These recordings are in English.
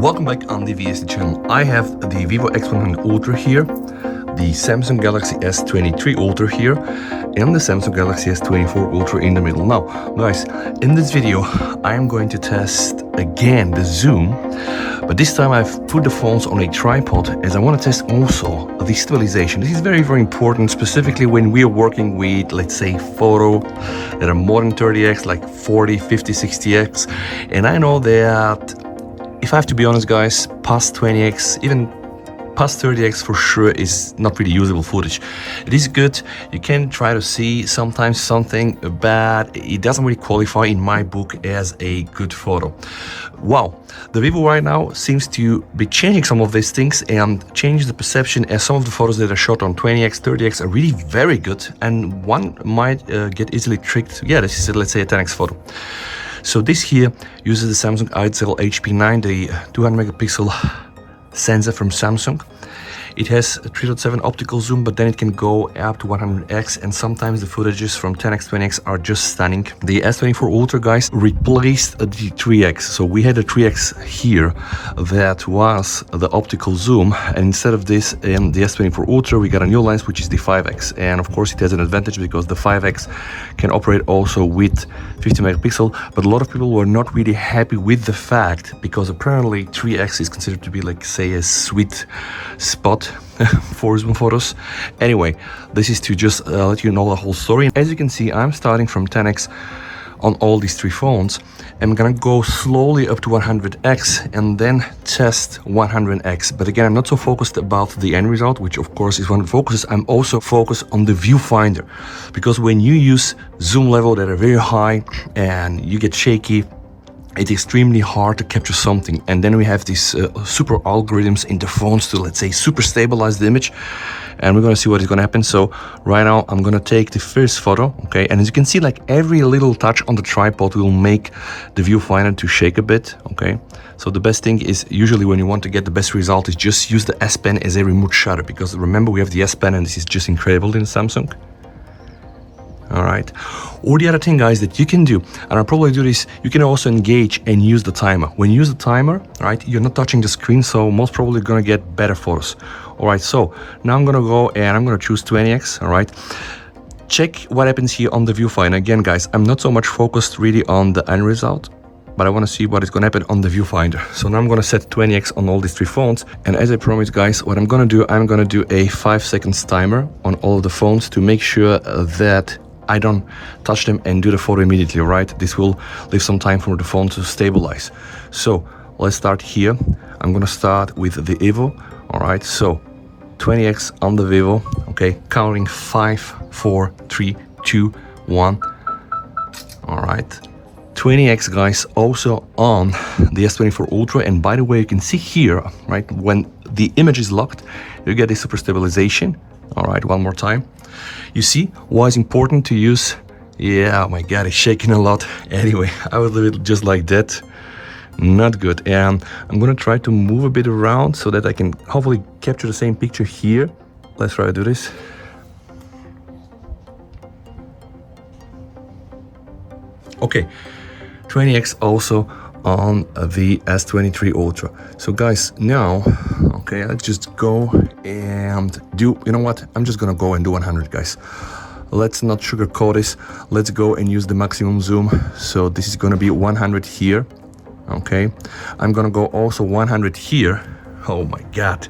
Welcome back on the VST channel. I have the Vivo X100 Ultra here, the Samsung Galaxy S23 Ultra here, and the Samsung Galaxy S24 Ultra in the middle. Now, guys, in this video, I am going to test again the zoom, but this time I've put the phones on a tripod as I want to test also the stabilization. This is very, very important, specifically when we are working with, let's say, photo that are more than 30x, like 40, 50, 60x, and I know that if I have to be honest, guys, past 20x, even past 30x for sure is not really usable footage. It is good, you can try to see sometimes something, but it doesn't really qualify in my book as a good photo. Wow, the Vivo right now seems to be changing some of these things and change the perception, as some of the photos that are shot on 20x, 30x are really very good, and one might get easily tricked. Yeah, this is, let's say, a 10x photo. So this here uses the Samsung ISL HP9, the 200 megapixel sensor from Samsung. It has a 3.7 optical zoom, but then it can go up to 100x, and sometimes the footages from 10x, 20x are just stunning. The S24 Ultra, guys, replaced the 3x. So we had a 3x here that was the optical zoom, and instead of this in the S24 Ultra, we got a new lens, which is the 5x. And of course it has an advantage because the 5x can operate also with 50 megapixel, but a lot of people were not really happy with the fact, because apparently 3x is considered to be, like, say, a sweet spot for zoom photos. Anyway, this is to just let you know the whole story. As you can see, I'm starting from 10x on all these three phones. I'm gonna go slowly up to 100x and then test 100x. But again, I'm not so focused about the end result, which of course is one of the focuses. I'm also focused on the viewfinder, because when you use zoom level that are very high and you get shaky, it's extremely hard to capture something. And then we have these super algorithms in the phones to, let's say, super stabilize the image, and we're gonna see what is gonna happen. So right now I'm gonna take the first photo, okay, and as you can see, like, every little touch on the tripod will make the viewfinder to shake a bit, okay. So the best thing is, usually when you want to get the best result, is just use the S Pen as a remote shutter, because remember, we have the S Pen and this is just incredible in Samsung. All right. Or the other thing, guys, that you can do, and I'll probably do this, you can also engage and use the timer. When you use the timer, right, you're not touching the screen, so most probably gonna get better photos. All right, so now I'm gonna go and I'm gonna choose 20x, all right. Check what happens here on the viewfinder. Again, guys, I'm not so much focused really on the end result, but I wanna see what is gonna happen on the viewfinder. So now I'm gonna set 20x on all these three phones, and as I promised, guys, what I'm gonna do a 5 seconds timer on all of the phones to make sure that I don't touch them and do the photo immediately, right? This will leave some time for the phone to stabilize. So let's start here. I'm gonna start with the Vivo, all right? So 20x on the Vivo, okay? Counting 5, 4, 3, 2, 1. All right. 20x, guys, also on the S24 Ultra. And by the way, you can see here, right, when the image is locked, you get a super stabilization. All right, one more time. You see why it's important to use? Yeah, oh my god, it's shaking a lot. Anyway, I will leave it just like that. Not good. And I'm gonna try to move a bit around so that I can hopefully capture the same picture here. Let's try to do this. Okay, 20x also on the S23 Ultra. So guys, now, okay, let's just go and do, you know what, I'm just gonna go and do 100, guys. Let's not sugarcoat this. Let's go and use the maximum zoom. So this is gonna be 100 here, okay. I'm gonna go also 100 here. Oh my god.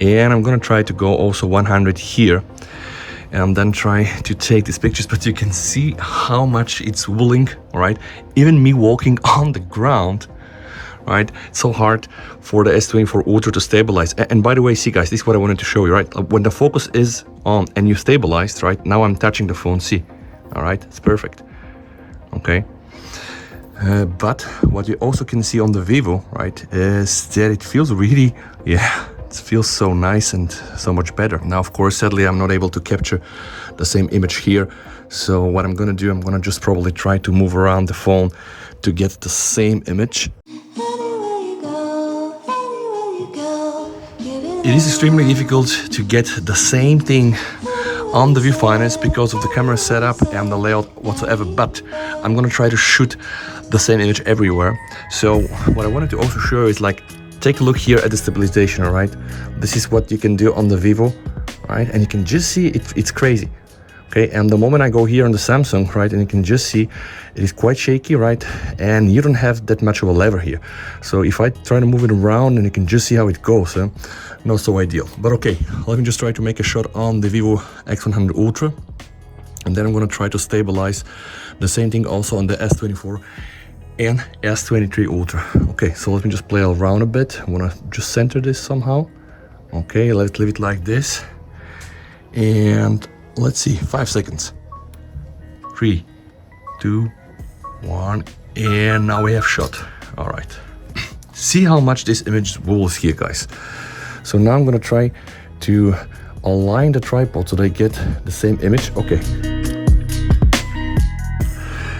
And I'm gonna try to go also 100 here, and then try to take these pictures. But you can see how much it's wobbling, all right? Even me walking on the ground, right? It's so hard for the S24 Ultra to stabilize. And by the way, see, guys, this is what I wanted to show you, right? When the focus is on and you stabilized, right? Now I'm touching the phone, see, all right? It's perfect, okay? But what you also can see on the Vivo, right, is that it feels really, yeah, it feels so nice and so much better. Now, of course, sadly, I'm not able to capture the same image here. So what I'm gonna do, I'm gonna just probably try to move around the phone to get the same image. It is extremely difficult to get the same thing on the viewfinders because of the camera setup and the layout whatsoever, but I'm gonna try to shoot the same image everywhere. So what I wanted to also show is, like, take a look here at the stabilization, all right? This is what you can do on the Vivo, right? And you can just see it's crazy. Okay, and the moment I go here on the Samsung, right, and you can just see it is quite shaky, right? And you don't have that much of a lever here. So if I try to move it around, and you can just see how it goes, not so ideal. But okay, let me just try to make a shot on the Vivo X100 Ultra. And then I'm gonna try to stabilize the same thing also on the S24 and S23 Ultra. Okay, so let me just play around a bit. I wanna just center this somehow. Okay, let's leave it like this. And let's see, 5 seconds. 3, 2, 1, and now we have shot. All right. See how much this image wobbles here, guys. So now I'm gonna try to align the tripod so they get the same image. Okay.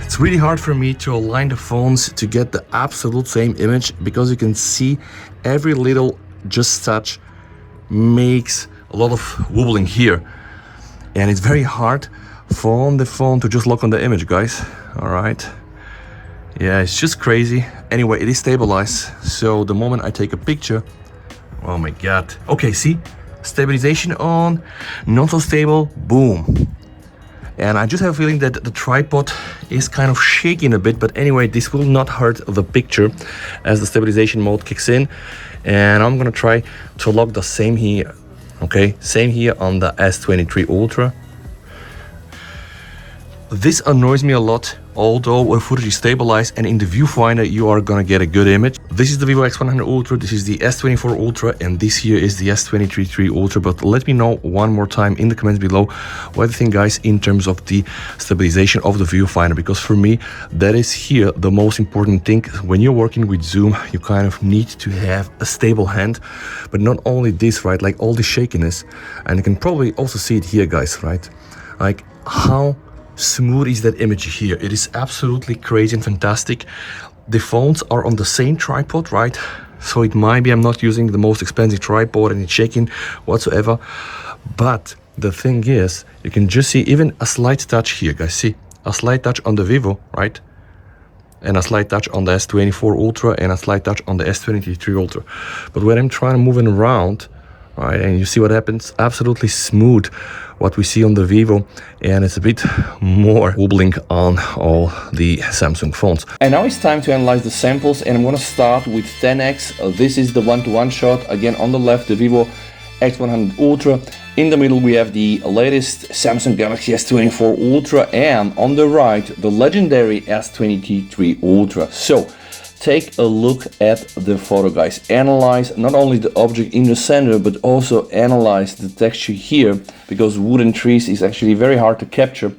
It's really hard for me to align the phones to get the absolute same image because you can see every little just touch makes a lot of wobbling here. And it's very hard for the phone to just lock on the image, guys. All right. Yeah, it's just crazy. Anyway, it is stabilized. So the moment I take a picture, oh my God. Okay, see? Stabilization on, not so stable, boom. And I just have a feeling that the tripod is kind of shaking a bit, but anyway, this will not hurt the picture as the stabilization mode kicks in. And I'm gonna try to lock the same here. Okay, same here on the S23 Ultra. This annoys me a lot, although when footage is stabilized and in the viewfinder you are gonna get a good image. This is the Vivo X100 Ultra, this is the S24 Ultra, and this here is the S23 Ultra. But let me know one more time in the comments below what you think, guys, in terms of the stabilization of the viewfinder, because for me that is here the most important thing. When you're working with zoom, you kind of need to have a stable hand, but not only this, right, like all the shakiness, and you can probably also see it here, guys, right, like how smooth is that image here. It is absolutely crazy and fantastic. The phones are on the same tripod, right? So it might be I'm not using the most expensive tripod and it's shaking whatsoever, but the thing is, you can just see even a slight touch here, guys. See, a slight touch on the Vivo, right? And a slight touch on the S24 Ultra and a slight touch on the S23 Ultra. But when I'm trying to move it around, right, and you see what happens, absolutely smooth what we see on the Vivo, and it's a bit more wobbling on all the Samsung phones. And now it's time to analyze the samples, and I'm gonna start with 10x. This is the one-to-one shot. Again, on the left, the Vivo X100 Ultra. In the middle, we have the latest Samsung Galaxy S24 Ultra, and on the right, the legendary S23 Ultra. So take a look at the photo, guys. Analyze not only the object in the center, but also analyze the texture here, because wooden trees is actually very hard to capture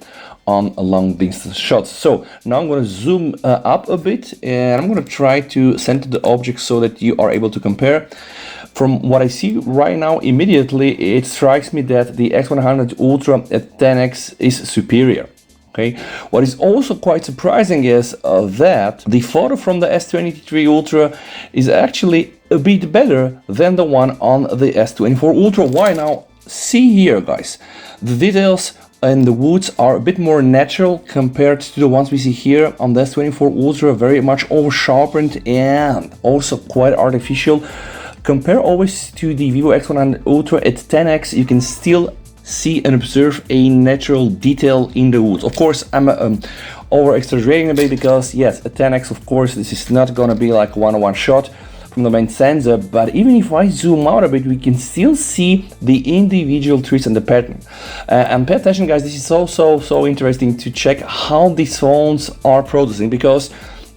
on a long distance shots. So now I'm going to zoom up a bit, and I'm going to try to center the object so that you are able to compare. From what I see right now, immediately it strikes me that the X100 Ultra at 10x is superior. Okay. What is also quite surprising is that the photo from the S23 Ultra is actually a bit better than the one on the S24 Ultra. Why? Now see here, guys, the details and the woods are a bit more natural compared to the ones we see here on the S24 Ultra, very much over sharpened and also quite artificial. Compare always to the Vivo X100 Ultra at 10x, you can still see and observe a natural detail in the woods. Of course, I'm over exaggerating a bit, because yes, at 10x, of course, this is not gonna be like one-on-one shot from the main sensor, but even if I zoom out a bit, we can still see the individual trees and the pattern. And pay attention, guys, this is so interesting to check how these phones are processing, because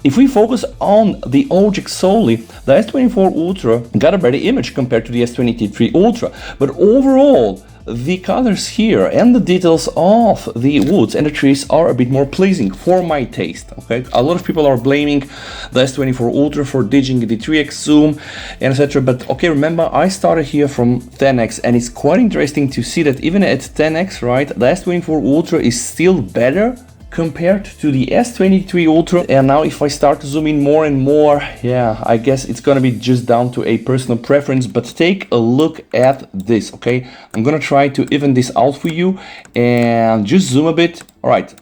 if we focus on the object solely, the S24 Ultra got a better image compared to the S23 Ultra, but overall, the colors here and the details of the woods and the trees are a bit more pleasing for my taste. Okay, a lot of people are blaming the S24 Ultra for ditching the 3x zoom and etc. But okay, remember, I started here from 10x, and it's quite interesting to see that even at 10x, right, the S24 Ultra is still better compared to the S23 Ultra. And now if I start to zoom in more and more, yeah, I guess it's gonna be just down to a personal preference, but take a look at this, okay? I'm gonna try to even this out for you and just zoom a bit. All right,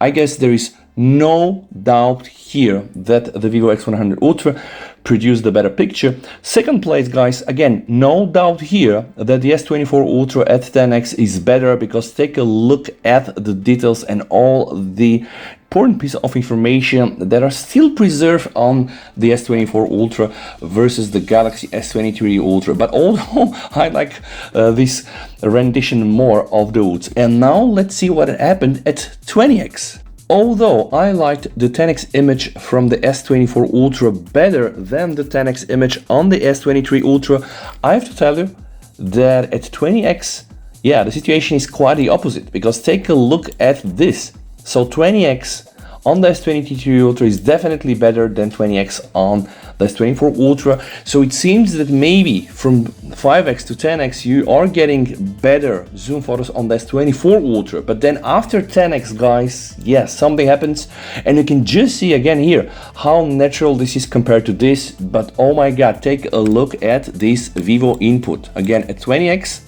I guess there is no doubt here that the Vivo X100 Ultra produce the better picture. Second place, guys, again, no doubt here that the S24 Ultra at 10x is better, because take a look at the details and all the important pieces of information that are still preserved on the S24 Ultra versus the Galaxy S23 Ultra. But although I like this rendition more of those. And now let's see what happened at 20x. Although I liked the 10x image from the S24 Ultra better than the 10x image on the S23 Ultra, I have to tell you that at 20x, yeah, the situation is quite the opposite, because take a look at this. So 20x on the S23 Ultra is definitely better than 20x on the S24 Ultra. So it seems that maybe from 5x to 10x you are getting better zoom photos on the S24 Ultra. But then after 10x, guys, yes, something happens, and you can just see again here how natural this is compared to this. But oh my god, take a look at this Vivo input. Again, at 20x,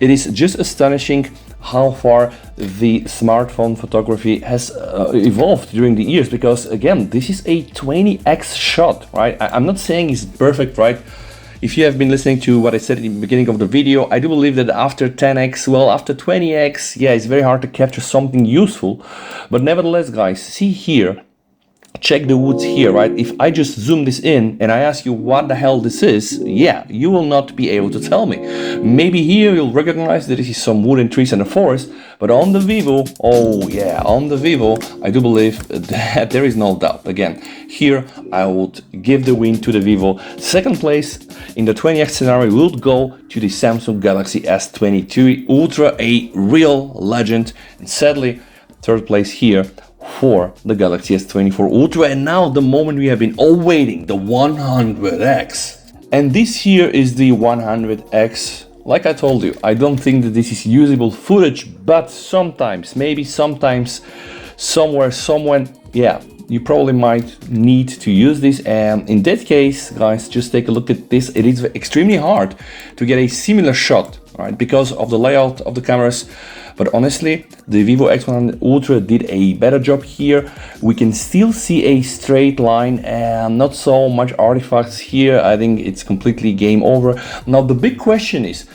it is just astonishing how far the smartphone photography has evolved during the years, because again, this is a 20x shot, right? I'm not saying it's perfect, right? If you have been listening to what I said in the beginning of the video, I do believe that after 10x, well, after 20x, yeah, it's very hard to capture something useful. But nevertheless, guys, see here, check the woods here, right? If I just zoom this in and I ask you what the hell this is, yeah, you will not be able to tell me. Maybe here you'll recognize that this is some wood and trees and a forest, but on the Vivo, oh yeah, on the Vivo, I do believe that there is no doubt. Again, here I would give the win to the Vivo. Second place in the 20x scenario would go to the Samsung Galaxy S23 Ultra, a real legend. And sadly, third place here for the Galaxy S24 Ultra. And now the moment we have been all waiting, the 100x. And this here is the 100x. Like I told you, I don't think that this is usable footage, but sometimes, maybe sometimes, somewhere, someone, yeah, you probably might need to use this. And in that case, guys, just take a look at this. It is extremely hard to get a similar shot, right, because of the layout of the cameras. But honestly, the Vivo X100 Ultra did a better job here. We can still see a straight line and not so much artifacts here. I think it's completely game over. Now the big question is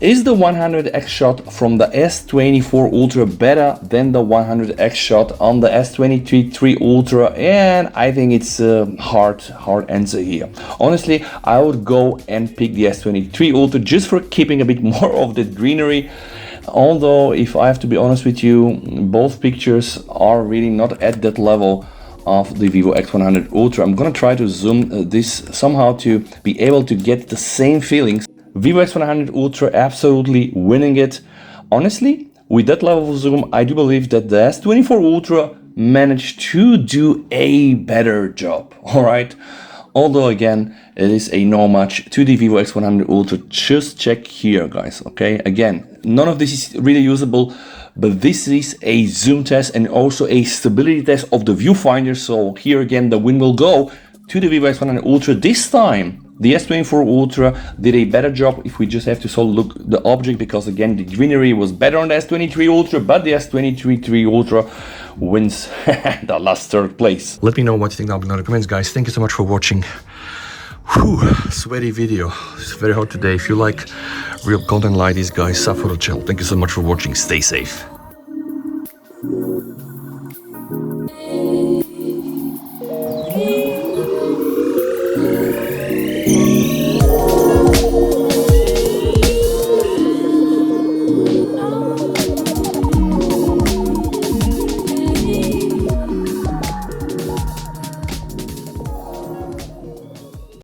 the 100x shot from the S24 Ultra better than the 100x shot on the S23 Ultra? And I think it's a hard answer here. Honestly, I would go and pick the S23 Ultra just for keeping a bit more of the greenery. Although, if I have to be honest with you, both pictures are really not at that level of the Vivo X100 Ultra. I'm gonna try to zoom this somehow to be able to get the same feelings. Vivo X100 Ultra absolutely winning it. Honestly, with that level of zoom, I do believe that the S24 Ultra managed to do a better job, alright? Although again, it is a no match to the Vivo X100 Ultra. Just check here, guys, okay? Again, none of this is really usable, but this is a zoom test and also a stability test of the viewfinder. So here again, the win will go to the Vivo X100 Ultra. This time, the S24 Ultra did a better job if we just have to sort of look the object, because again, the greenery was better on the S23 Ultra, but the S23 Ultra wins the last third place. Let me know what you think down below in the comments, guys. Thank you so much for watching. Whew, sweaty video. It's very hot today. If you like real content like this, guys, sub for the channel. Thank you so much for watching. Stay safe.